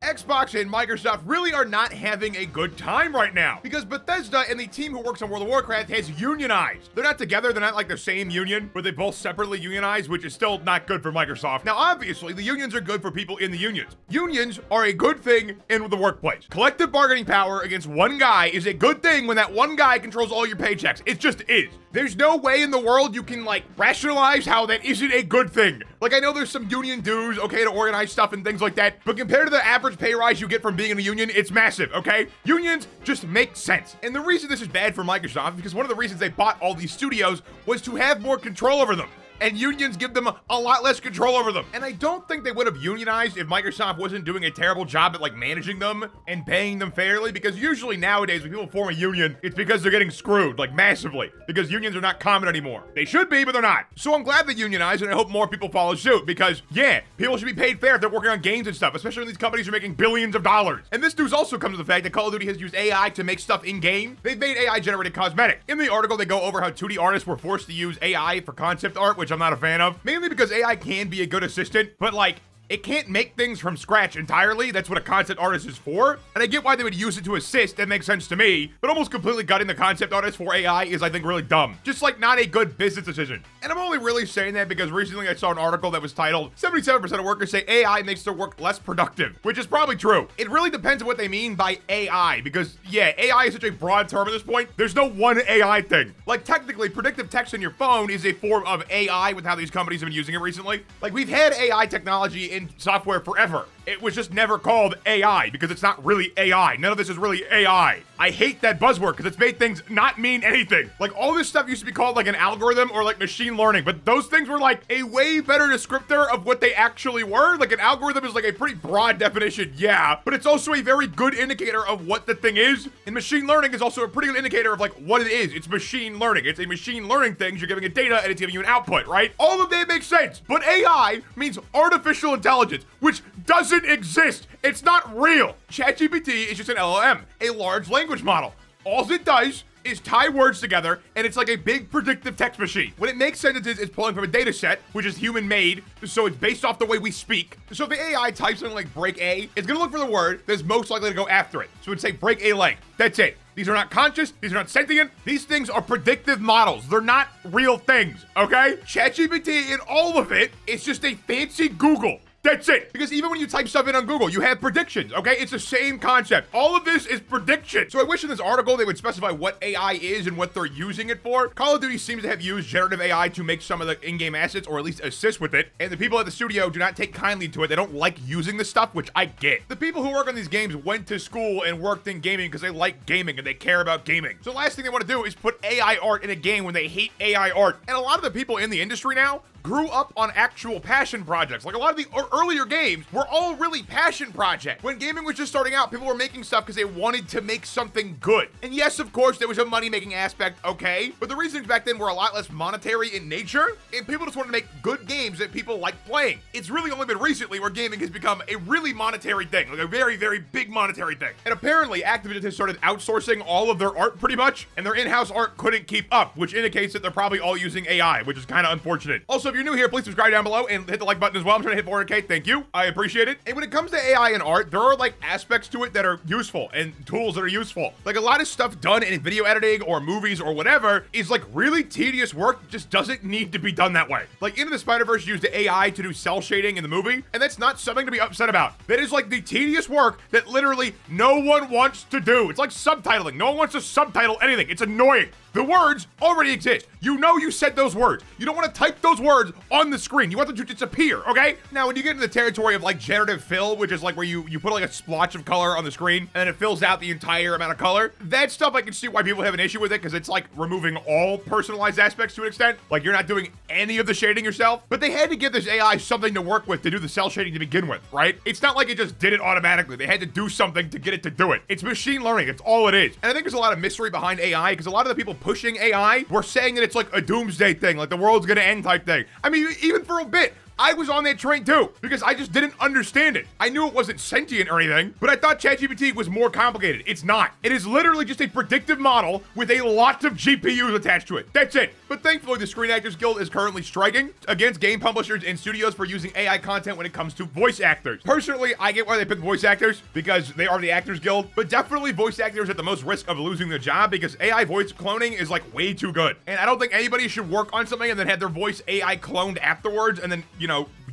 Xbox and Microsoft really are not having a good time right now because Bethesda and the team who works on World of Warcraft has unionized. They're not together, they're not like the same union, but they both separately unionize, which is still not good for Microsoft. Now, obviously, the unions are good for people in the unions. Unions are a good thing in the workplace. Collective bargaining power against one guy is a good thing when that one guy controls all your paychecks. It just is. There's no way in the world you can, like, rationalize how that isn't a good thing. Like, I know there's some union dues, okay, to organize stuff and things like that, but compared to the average pay rise you get from being in a union, it's massive, okay? Unions just make sense. And the reason this is bad for Microsoft, because one of the reasons they bought all these studios was to have more control over them. And unions give them a lot less control over them. And I don't think they would have unionized if Microsoft wasn't doing a terrible job at like managing them and paying them fairly, because usually nowadays when people form a union, it's because they're getting screwed, like massively, because unions are not common anymore. They should be, but they're not. So I'm glad they unionized, and I hope more people follow suit, because yeah, people should be paid fair if they're working on games and stuff, especially when these companies are making billions of dollars. And this news also comes to the fact that Call of Duty has used AI to make stuff in-game. They've made AI generated cosmetics. In the article, they go over how 2D artists were forced to use AI for concept art, which I'm not a fan of. Mainly because AI can be a good assistant, but like, it can't make things from scratch entirely. That's what a concept artist is for. And I get why they would use it to assist. That makes sense to me. But almost completely gutting the concept artist for AI is, I think, really dumb. Just like not a good business decision. And I'm only really saying that because recently I saw an article that was titled 77% of workers say AI makes their work less productive, which is probably true. It really depends on what they mean by AI, because yeah, AI is such a broad term at this point. There's no one AI thing. Like technically, predictive text on your phone is a form of AI with how these companies have been using it recently. Like we've had AI technology in software forever. It was just never called AI because it's not really AI. None of this is really AI. I hate that buzzword because it's made things not mean anything. Like all this stuff used to be called like an algorithm or like machine learning, but those things were like a way better descriptor of what they actually were. Like an algorithm is like a pretty broad definition, yeah, but it's also a very good indicator of what the thing is. And machine learning is also a pretty good indicator of like what it is. It's machine learning. It's a machine learning thing. You're giving it data and it's giving you an output, right? All of that makes sense. But AI means artificial intelligence, which doesn't exist. It's not real. ChatGPT is just an LLM, a large language model. All it does is tie words together, and it's like a big predictive text machine. When it makes sentences, it's pulling from a data set, which is human-made, so it's based off the way we speak. So if the AI types something like break A, it's gonna look for the word that's most likely to go after it. So it'd say break a leg. That's it. These are not conscious. These are not sentient. These things are predictive models. They're not real things, okay? ChatGPT and all of it is just a fancy Google. That's it. Because even when you type stuff in on Google, you have predictions, okay? It's the same concept. All of this is prediction. So I wish in this article they would specify what AI is and what they're using it for. Call of Duty seems to have used generative AI to make some of the in-game assets, or at least assist with it. And the people at the studio do not take kindly to it. They don't like using this stuff, which I get. The people who work on these games went to school and worked in gaming because they like gaming and they care about gaming. So the last thing they want to do is put AI art in a game when they hate AI art. And a lot of the people in the industry now grew up on actual passion projects. Like a lot of the earlier games were all really passion projects. When gaming was just starting out, people were making stuff because they wanted to make something good. And yes, of course, there was a money-making aspect, okay? But the reasons back then were a lot less monetary in nature, and people just wanted to make good games that people like playing. It's really only been recently where gaming has become a really monetary thing, like a very, very big monetary thing. And apparently, Activision has started outsourcing all of their art pretty much, and their in-house art couldn't keep up, which indicates that they're probably all using AI, which is kind of unfortunate. Also, if you're new here, please subscribe down below and hit the like button as well. I'm trying to hit 400K. Thank you. I appreciate it. And when it comes to AI and art, there are like aspects to it that are useful and tools that are useful. Like a lot of stuff done in video editing or movies or whatever is like really tedious work, just doesn't need to be done that way. Like Into the Spider-Verse used the AI to do cell shading in the movie, and that's not something to be upset about. That is like the tedious work that literally no one wants to do. It's like subtitling. No one wants to subtitle anything. It's annoying. The words already exist. You know you said those words. You don't want to type those words on the screen. You want them to disappear, okay? Now, when you get into the territory of like generative fill, which is like where you put like a splotch of color on the screen and then it fills out the entire amount of color, that stuff I can see why people have an issue with it because it's like removing all personalized aspects to an extent. Like you're not doing any of the shading yourself, but they had to give this AI something to work with to do the cell shading to begin with, right? It's not like it just did it automatically. They had to do something to get it to do it. It's machine learning. It's all it is. And I think there's a lot of mystery behind AI because a lot of the people pushing AI were saying that it's like a doomsday thing, like the world's gonna end type thing. I mean, even for a bit, I was on that train too, because I just didn't understand it. I knew it wasn't sentient or anything, but I thought ChatGPT was more complicated. It's not. It is literally just a predictive model with a lot of GPUs attached to it. That's it. But thankfully, the Screen Actors Guild is currently striking against game publishers and studios for using AI content when it comes to voice actors. Personally, I get why they pick voice actors, because they are the Actors Guild, but definitely voice actors at the most risk of losing their job, because AI voice cloning is like way too good. And I don't think anybody should work on something and then have their voice AI cloned afterwards and then,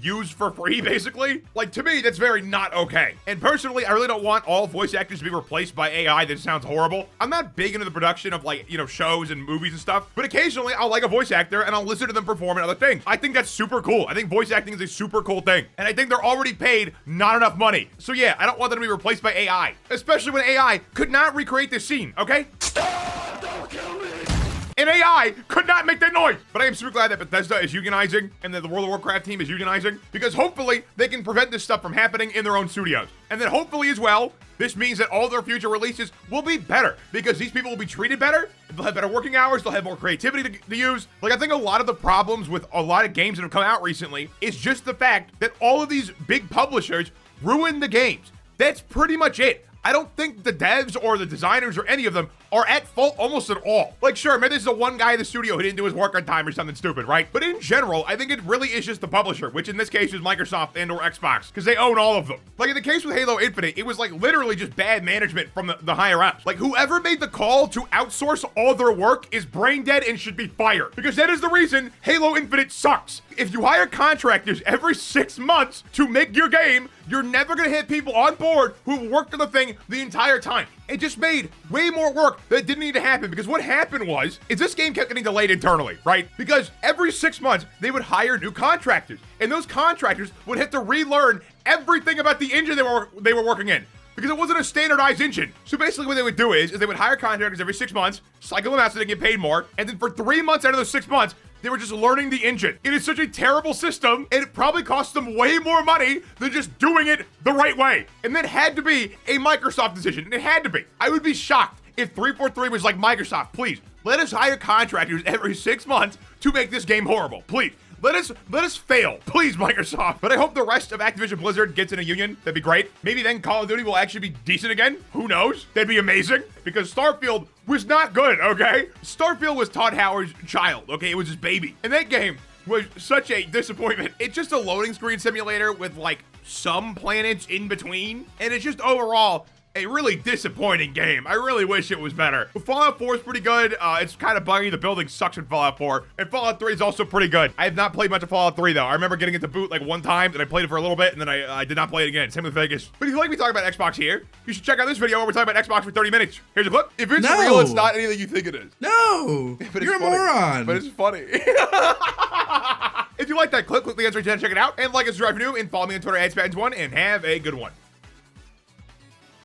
used for free, basically. Like, to me, that's very not okay. And personally, I really don't want all voice actors to be replaced by AI. That sounds horrible. I'm not big into the production of, like, shows and movies and stuff, but occasionally I'll like a voice actor and I'll listen to them perform in other things. I think that's super cool. I think voice acting is a super cool thing. And I think they're already paid not enough money. So yeah, I don't want them to be replaced by AI, especially when AI could not recreate this scene, okay? Stop! Don't kill me! And AI could not make that noise. But I am super glad that Bethesda is unionizing and that the World of Warcraft team is unionizing, because hopefully they can prevent this stuff from happening in their own studios. And then hopefully as well, this means that all their future releases will be better, because these people will be treated better, they'll have better working hours, they'll have more creativity to use. Like, I think a lot of the problems with a lot of games that have come out recently is just the fact that all of these big publishers ruin the games. That's pretty much it. I don't think the devs or the designers or any of them are at fault almost at all. Like, sure, maybe this is the one guy in the studio who didn't do his work on time or something stupid, right? But in general, I think it really is just the publisher, which in this case is Microsoft and or Xbox, because they own all of them. Like in the case with Halo Infinite, it was like literally just bad management from the higher ups. Like, whoever made the call to outsource all their work is brain dead and should be fired, because that is the reason Halo Infinite sucks. If you hire contractors every 6 months to make your game, you're never gonna have people on board who worked on the thing the entire time. It just made way more work that didn't need to happen, because what happened is this game kept getting delayed internally, right? Because every 6 months, they would hire new contractors, and those contractors would have to relearn everything about the engine they were working in, because it wasn't a standardized engine. So basically what they would do is they would hire contractors every 6 months, cycle them out so they get paid more, and then for 3 months out of those 6 months, they were just learning the engine. It is such a terrible system, and it probably costs them way more money than just doing it the right way. And that had to be a Microsoft decision. It had to be. I would be shocked if 343 was like, Microsoft, please, let us hire contractors every 6 months to make this game horrible. Please. Let us fail, please, Microsoft. But I hope the rest of Activision Blizzard gets in a union. That'd be great. Maybe then Call of Duty will actually be decent again. Who knows? That'd be amazing, because Starfield was not good, okay? Starfield was Todd Howard's child, okay? It was his baby. And that game was such a disappointment. It's just a loading screen simulator with like some planets in between. And it's just overall a really disappointing game. I really wish it was better. But Fallout 4 is pretty good. It's kind of buggy. The building sucks in Fallout 4. And Fallout 3 is also pretty good. I have not played much of Fallout 3 though. I remember getting it to boot like one time, and I played it for a little bit, and then I did not play it again. Same with Vegas. But if you like me talking about Xbox here, you should check out this video where we're talking about Xbox for 30 minutes. Here's a clip. If it's real, it's not anything you think it is. No, but you're a funny. moron. But it's funny. If you like that clip, click the answer and check it out. And like and subscribe if you're new, and follow me on Twitter at spatnz1, and have a good one.